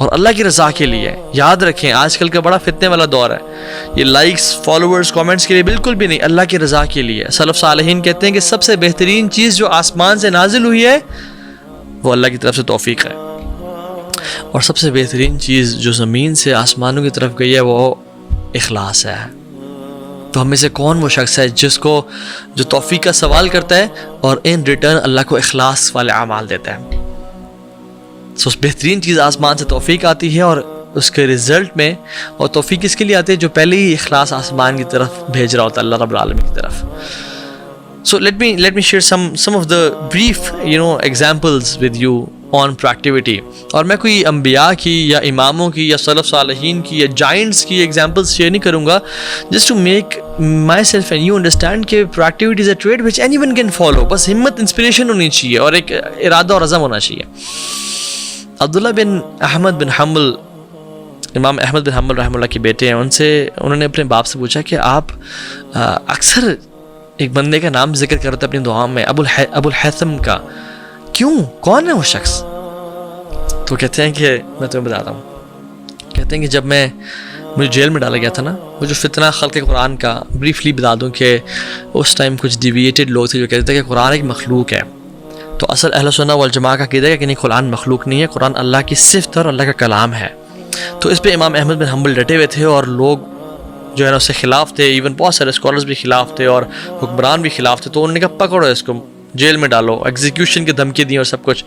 اور اللہ کی رضا کے لیے. یاد رکھیں آج کل کا بڑا فتنے والا دور ہے, یہ لائکس فالوورز کامنٹس کے لیے بالکل بھی نہیں, اللہ کی رضا کے لیے. سلف صالحین کہتے ہیں کہ سب سے بہترین چیز جو آسمان سے نازل ہوئی ہے وہ اللہ کی طرف سے توفیق ہے, اور سب سے بہترین چیز جو زمین سے آسمانوں کی طرف گئی ہے وہ اخلاص ہے. تو ہم میں سے کون وہ شخص ہے جس کو جو توفیق کا سوال کرتا ہے اور ان ریٹرن اللہ کو اخلاص والے اعمال دیتا ہے. سو بہترین چیز آسمان سے توفیق آتی ہے, اور اس کے رزلٹ میں, اور توفیق اس کے لیے آتی ہے جو پہلے ہی اخلاص آسمان کی طرف بھیج رہا ہوتا ہے, اللہ رب العالمین کی طرف. So let me share some of the brief examples with you on proactivity. اور میں کوئی انبیاء کی یا اماموں کی یا سلف صالحین کی یا جائنٹس کی ایگزامپلس شیئر نہیں کروں گا, just to make myself and you understand کہ proactivity is a trait which anyone can follow. بس ہمت, انسپریشن ہونی چاہیے اور ایک ارادہ اور عزم ہونا چاہیے. عبداللہ بن احمد بن حنبل, امام احمد بن حنبل رحمہ اللہ کے بیٹے ہیں, انہوں نے اپنے باپ سے پوچھا کہ آپ اکثر ایک بندے کا نام ذکر کرتے اپنی دعا میں, ابو الحیثم کا, کیوں, کون ہے وہ شخص؟ تو کہتے ہیں کہ میں تمہیں بتاتا ہوں. کہتے ہیں کہ جب مجھے جیل میں ڈالا گیا تھا نا, وہ جو فتنہ خلق قرآن کا بریفلی بتا دوں کہ اس ٹائم کچھ ڈیویٹڈ لوگ تھے جو کہتے تھے کہ قرآن ایک مخلوق ہے. تو اصل اہل سنہ والجماعہ کا عقیدہ ہے کہ نہیں, قرآن مخلوق نہیں ہے, قرآن اللہ کی صفت اور اللہ کا کلام ہے. تو اس پہ امام احمد بن حنبل ڈٹے ہوئے تھے, اور لوگ جو ہے نا اس سے خلاف تھے, ایون بہت سارے اسکالرز بھی خلاف تھے اور حکمران بھی خلاف تھے. تو انہوں نے کہا پکڑو اس کو, جیل میں ڈالو, ایگزیکیوشن کی دھمکی دی اور سب کچھ,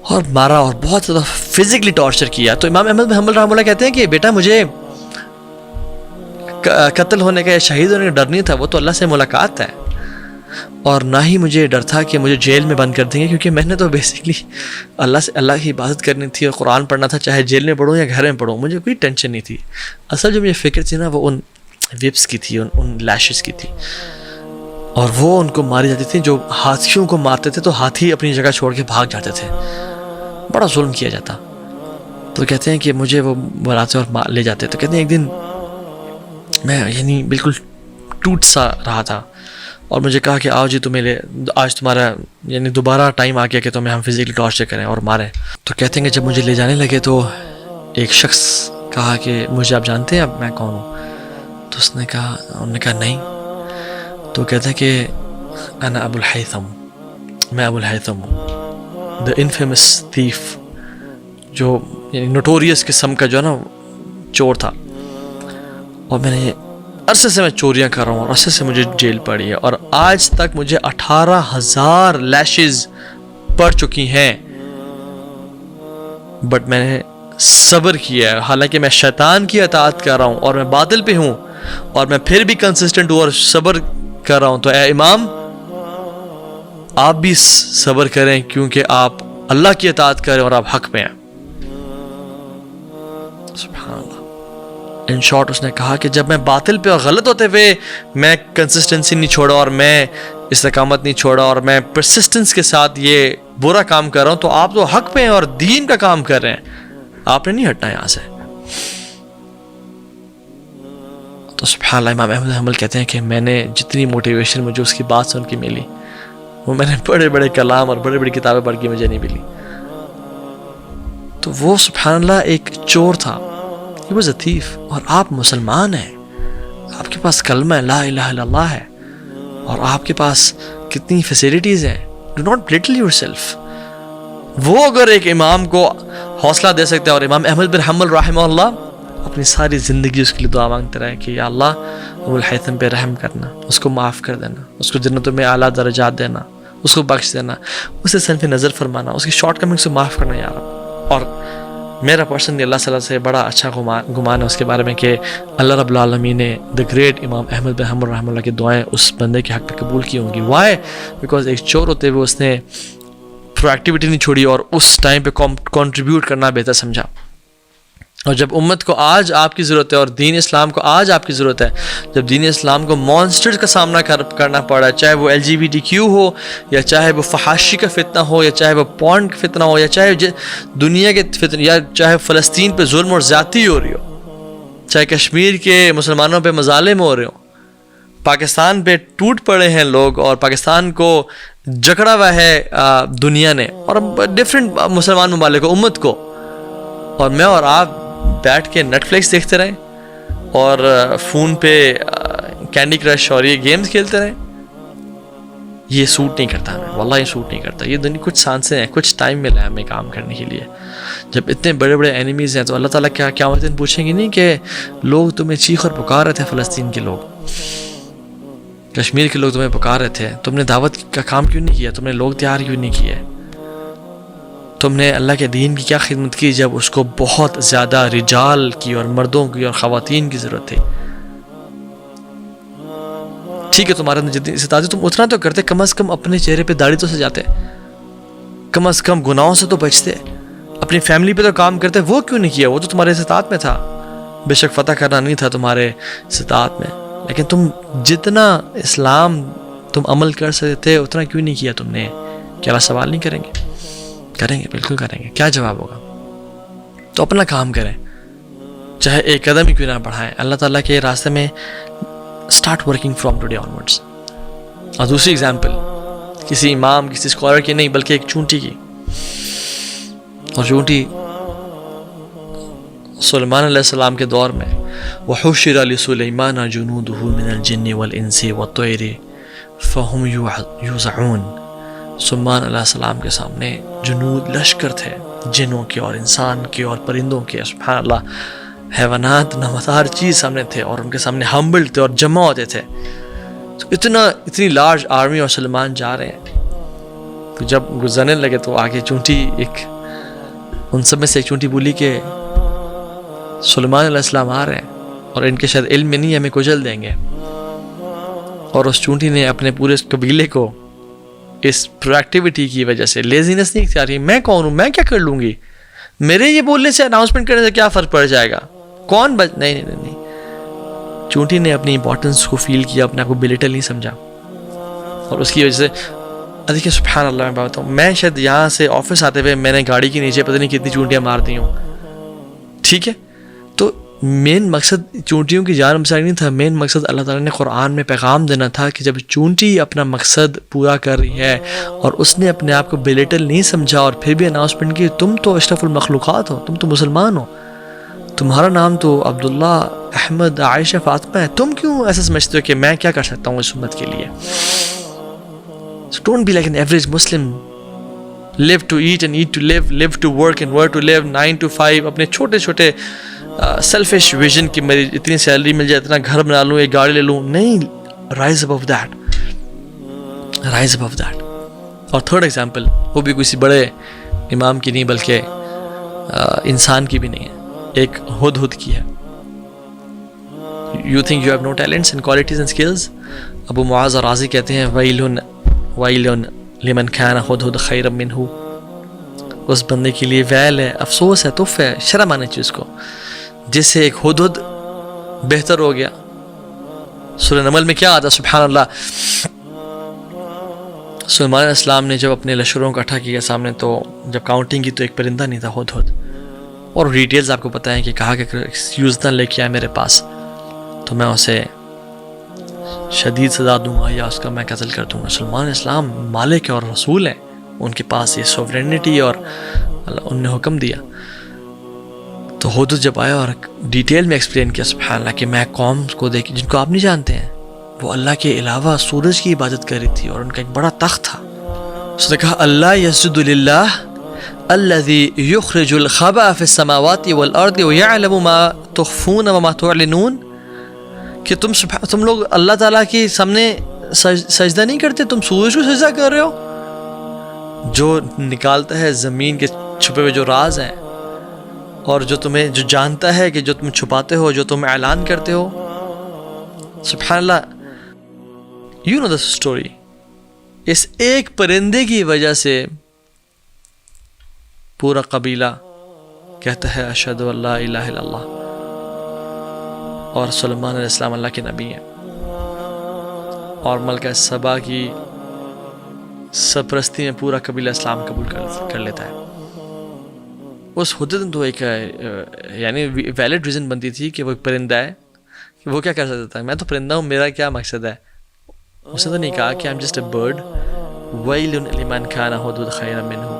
اور مارا اور بہت زیادہ فزیکلی ٹارچر کیا. تو امام احمد بن حنبل رحمہ اللہ کہتے ہیں کہ بیٹا مجھے قتل ہونے کا یا شہید ہونے کا ڈر نہیں تھا, وہ تو اللہ سے ملاقات ہے, اور نہ ہی مجھے ڈر تھا کہ مجھے جیل میں بند کر دیں گے, کیونکہ میں نے تو بیسکلی اللہ کی عبادت کرنی تھی اور قرآن پڑھنا تھا, چاہے جیل میں پڑھوں یا گھر میں پڑھوں, مجھے کوئی ٹینشن نہیں تھی. اصل جو مجھے فکر تھی نا وہ ان وپس کی تھی, ان لیشز کی تھی, اور وہ ان کو ماری جاتی تھی. جو ہاتھیوں کو مارتے تھے تو ہاتھی اپنی جگہ چھوڑ کے بھاگ جاتے تھے, بڑا ظلم کیا جاتا. تو کہتے ہیں کہ مجھے وہ بلاتے اور لے جاتے. تو کہتے ہیں ایک دن میں بالکل ٹوٹ سا رہا تھا, اور مجھے کہا کہ آؤ جی آج تمہارا دوبارہ ٹائم آ گیا کہ تمہیں ہم فزیکلی ٹارچر کریں اور ماریں. تو کہتے ہیں کہ جب مجھے لے جانے لگے تو ایک شخص کہا کہ مجھے آپ جانتے ہیں اب میں کون ہوں؟ تو انہوں نے کہا نہیں. تو کہتے ہیں کہ انا ابو الحیثم, میں ابو الحیثم ہوں, دا انفیمس تھیف, جو نوٹوریس قسم کا جو ہے نا چور تھا, اور میں نے عرصے سے میں چوریاں کر رہا ہوں, اور عرصے سے مجھے جیل پڑی ہے, اور آج تک مجھے 18,000 لیشز پڑ چکی ہیں, بٹ میں نے صبر کیا ہے. حالانکہ میں شیطان کی اطاعت کر رہا ہوں اور میں باطل پہ ہوں, اور میں پھر بھی کنسسٹنٹ ہوں اور صبر کر رہا ہوں. تو اے امام آپ بھی صبر کریں, کیونکہ آپ اللہ کی اطاعت کریں اور آپ حق پہ ہیں. سبحان اللہ. ان شارٹ اس نے کہا کہ جب میں باطل پہ اور غلط ہوتے ہوئے میں کنسسٹنسی نہیں چھوڑا, اور میں استقامت نہیں چھوڑا, اور میں پرسسٹنس کے ساتھ یہ برا کام کر رہا ہوں, تو آپ تو حق پہ ہیں اور دین کا کام کر رہے ہیں, آپ نے نہیں ہٹنا یہاں سے. تو سبحان اللہ, امام احمد حنبل کہتے ہیں کہ میں نے جتنی موٹیویشن مجھے اس کی بات سن کے ملی, وہ میں نے بڑے بڑے کلام اور بڑی بڑی کتابیں پڑھ کے مجھے نہیں ملی. تو وہ سبحان اللہ ایک چور تھا, he was a thief, اور آپ مسلمان ہیں, آپ کے پاس کلمہ لا الہ الا اللہ ہے, اور آپ کے پاس کتنی فیسیلیٹیز ہیں. do not belittle yourself. وہ اگر ایک امام کو حوصلہ دے سکتے ہیں, اور امام احمد بن حنبل رحمہ اللہ اپنی ساری زندگی اس کے لیے دعا مانگتے رہے کہ یا اللہ ابو الحیثم پہ رحم کرنا, اس کو معاف کر دینا, اس کو جنتوں میں اعلیٰ درجات دینا, اس کو بخش دینا, اسے صرف نظر فرمانا, اس کی شارٹ کمنگس کو معاف کرنا یا رب. اور میرا پرسنلی اللہ صلی اللہ سے بڑا اچھا گمان ہے اس کے بارے میں کہ اللہ رب العالمین نے دا گریٹ امام احمد بن حنبل رحمہ اللہ کی دعائیں اس بندے کے حق میں قبول کی ہوں گی. وائی؟ بیکاز ایک چور ہوتے ہوئے اس نے پرو ایکٹیویٹی نہیں چھوڑی, اور اس ٹائم پہ کنٹریبیوٹ کرنا بہتر سمجھا. اور جب امت کو آج آپ کی ضرورت ہے, اور دین اسلام کو آج آپ کی ضرورت ہے, جب دین اسلام کو مانسٹرز کا سامنا کرنا پڑا, چاہے وہ LGBTQ ہو, یا چاہے وہ فحاشی کا فتنہ ہو, یا چاہے وہ پورن کا فتنہ ہو, یا چاہے دنیا کے فتنہ, یا چاہے فلسطین پہ ظلم اور زیادتی ہو رہی ہو, چاہے کشمیر کے مسلمانوں پہ مظالم ہو رہے ہوں, پاکستان پہ ٹوٹ پڑے ہیں لوگ, اور پاکستان کو جکڑا ہوا ہے دنیا نے, اور ڈفرینٹ مسلمان ممالک کو, امت کو, اور میں اور آپ بیٹھ کے نیٹ فلکس دیکھتے رہیں اور فون پہ کینڈی کرش اور یہ گیمز کھیلتے رہیں. یہ سوٹ نہیں کرتا ہمیں, واللہ یہ سوٹ نہیں کرتا. یہ دنیا کچھ سانسیں ہیں, کچھ ٹائم ملا ہے ہمیں کام کرنے کے لیے. جب اتنے بڑے بڑے اینیمیز ہیں تو اللہ تعالیٰ کیا قیامت دن پوچھیں گے نہیں کہ لوگ تمہیں چیخ اور پکار رہے تھے, فلسطین کے لوگ, کشمیر کے لوگ تمہیں پکار رہے تھے, تم نے دعوت کا کام کیوں نہیں کیا, تم نے لوگ تیار کیوں نہیں کیے, تم نے اللہ کے دین کی کیا خدمت کی جب اس کو بہت زیادہ رجال کی اور مردوں کی اور خواتین کی ضرورت تھی. ٹھیک ہے تمہارے اندر جتنی استطاعت تم اتنا تو کرتے, کم از کم اپنے چہرے پہ داڑھی تو سجاتے, کم از کم گناہوں سے تو بچتے, اپنی فیملی پہ تو کام کرتے. وہ کیوں نہیں کیا؟ وہ تو تمہارے استطاعت میں تھا. بے شک فتح کرنا نہیں تھا تمہارے استطاعت میں, لیکن تم جتنا اسلام تم عمل کر سکتے تھے اتنا کیوں نہیں کیا تم نے؟ کیا اللہ سوال نہیں کریں گے؟ کریں گے, بالکل کریں گے. کیا جواب ہوگا؟ تو اپنا کام کریں, چاہے ایک قدم ہی کیوں نہ بڑھائیں. اللہ تعالیٰ کے راستے میں start working from today onwards. اور دوسری اگزامپل کسی امام, کسی اسکالر کی نہیں, بلکہ ایک چونٹی کی. اور چونٹی سلیمان علیہ السلام کے دور میں وَحُشِرَ لِسُلَيْمَانَ جُنُودُهُ مِنَ الْجِنِّ وَالْإِنسِ وَالطَّيْرِ فَهُمْ يُوزَعُونَ. سلیمان علیہ السلام کے سامنے جنود لشکر تھے, جنوں کے اور انسان کے اور پرندوں کے, سبحان اللہ, حیوانات نمات ہر چیز سامنے تھے, اور ان کے سامنے ہمبل تھے اور جمع ہوتے تھے. تو اتنی لارج آرمی اور سلیمان جا رہے ہیں. تو جب گزرنے لگے تو آگے چونٹی, ایک ان سب میں سے ایک چونٹی بولی کہ سلیمان علیہ السلام آ رہے ہیں اور ان کے شاید علم میں نہیں, ہمیں کچل دیں گے. اور اس چونٹی نے اپنے پورے قبیلے کو اس پرویکٹیوٹی کی وجہ سے, لیزینس نہیں اختیار کی, میں کون ہوں, میں کیا کر لوں گی, میرے یہ بولنے سے, اناؤنسمنٹ کرنے سے کیا فرق پڑ جائے گا, کون نہیں. چونٹی نے اپنی امپورٹنس کو فیل کیا, اپنے آپ کو بلیٹل نہیں سمجھا, اور اس کی وجہ سے دیکھیں سبحان اللہ. میں بات ہوں, میں شاید یہاں سے آفس آتے ہوئے میں نے گاڑی کے نیچے پتہ نہیں کتنی چونٹیاں مار دی ہوں, ٹھیک ہے. تو مین مقصد چونٹیوں کی جان بچانا نہیں تھا, مین مقصد اللہ تعالیٰ نے قرآن میں پیغام دینا تھا کہ جب چونٹی اپنا مقصد پورا کر رہی ہے اور اس نے اپنے آپ کو بلیٹل نہیں سمجھا اور پھر بھی اناؤنسمنٹ کی, تم تو اشرف المخلوقات ہو, تم تو مسلمان ہو, تمہارا نام تو عبداللہ, احمد, عائشہ, فاطمہ ہے, تم کیوں ایسا سمجھتے ہو کہ میں کیا کر سکتا ہوں اس امت کے لیے؟ So don't be like an average Muslim. Live to eat and eat to live, live to work and work to live, 9 to 5. اپنے چھوٹے چھوٹے سیلفش ویژن کی میری اتنی سیلری مل جائے, اتنا گھر بنا لوں, ایک گاڑی لے لوں, نہیں. Rise above that, rise above that. اور تھرڈ ایگزامپل, وہ بھی کسی بڑے امام کی نہیں بلکہ انسان کی بھی نہیں ہے, ایک ہدہد کی ہے. You think you have no talents and qualities and skills? ابو معاذ رازی کہتے ہیں وَيْلٌ لِمَنْ كَانَ هُدْهُدْ خَيْرًا مِّنْهُ. اس بندے کے لیے ویل ہے, افسوس ہے, تف ہے, شرم آنے چیز کو, جس سے ایک ہدہد بہتر ہو گیا. سورہ نمل میں کیا آتا, سبحان اللہ, سلیمان علیہ السلام نے جب اپنے لشکروں کو اکٹھا کیا سامنے, تو جب کاؤنٹنگ کی تو ایک پرندہ نہیں تھا, ہدہد. اور ڈیٹیلز آپ کو پتہ ہیں کہ کہا کہ ایکسکیوز نہ لے کے آئے میرے پاس تو میں اسے شدید سزا دوں گا یا اس کا میں قتل کر دوں گا. سلیمان علیہ السلام مالک اور رسول ہیں, ان کے پاس یہ سوورینٹی اور ان نے حکم دیا. تو ہدہد جب آیا اور ڈیٹیل میں ایکسپلین کیا, سبحان اللہ, کہ میں قوم کو دیکھی جن کو آپ نہیں جانتے ہیں, وہ اللہ کے علاوہ سورج کی عبادت کر رہی تھی اور ان کا ایک بڑا تخت تھا. اس نے کہا اللہ یسجد للہ الذی یخرج الخبأ فی السماوات والارض ویعلم ما تخفون وما تعلنون. کہ تم لوگ اللہ تعالیٰ کے سامنے سجدہ نہیں کرتے, تم سورج کو سجدہ کر رہے ہو جو نکالتا ہے زمین کے چھپے ہوئے جو راز ہیں, اور جو جانتا ہے کہ جو تم چھپاتے ہو, جو تم اعلان کرتے ہو. سبحان اللہ. You know the story. اس ایک پرندے کی وجہ سے پورا قبیلہ کہتا ہے اشہد ان لا الہ الا اللہ, اور سلیمان علیہ السلام اللہ کے نبی ہیں, اور ملکہ سبا کی سرپرستی میں پورا قبیلہ اسلام قبول کر لیتا ہے. اس ہدہد تو ایک یعنی ویلڈ ریزن بنتی تھی کہ وہ ایک پرندہ ہے, کہ وہ کیا کر سکتا تھا, میں تو پرندہ ہوں, میرا کیا مقصد ہے. اس نے تو نہیں کہا کہ I'm just a bird. وَيْلٌ لِمَنْ كَانَ هُدْهُدْ خَيْرًا مِّنْهُ.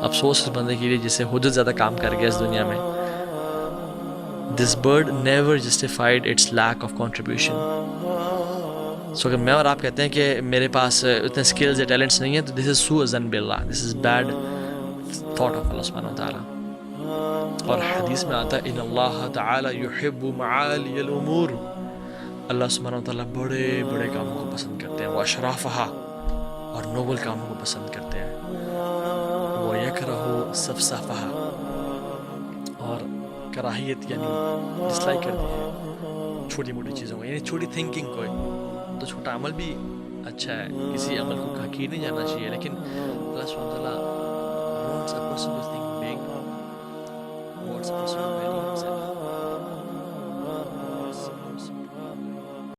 افسوس اس بندے کے لیے جسے حدت زیادہ کام کر گیا اس دنیا میں. This bird never justified its lack of contribution. So اگر میں اور آپ کہتے ہیں کہ میرے پاس اتنے اسکلز یا ٹیلنٹس نہیں ہیں تو دس از سوء ظن باللہ, دس از بیڈ تھاٹ آف اللہ سبحانہ وتعالیٰ. اور حدیث میں آتا ہے ان اللہ تعالی یحب معالی الامور, اللہ سبحانہ وتعالیٰ بڑے بڑے کاموں کو پسند کرتے ہیں, واشرافہا, اور نوبل کاموں کو پسند کرتے ہیں, ویکرہ سفسافہا, اور کراہیت یعنی ڈسلائک کرتے ہیں چھوٹی موٹی چیزوں کو, یعنی چھوٹی تھنکنگ کو. تو چھوٹا عمل بھی اچھا ہے, کسی عمل کو حقیر نہیں جاننا چاہیے, لیکن اللہ سبحانہ وتعالیٰ wants a person to think big, wants a person to value himself.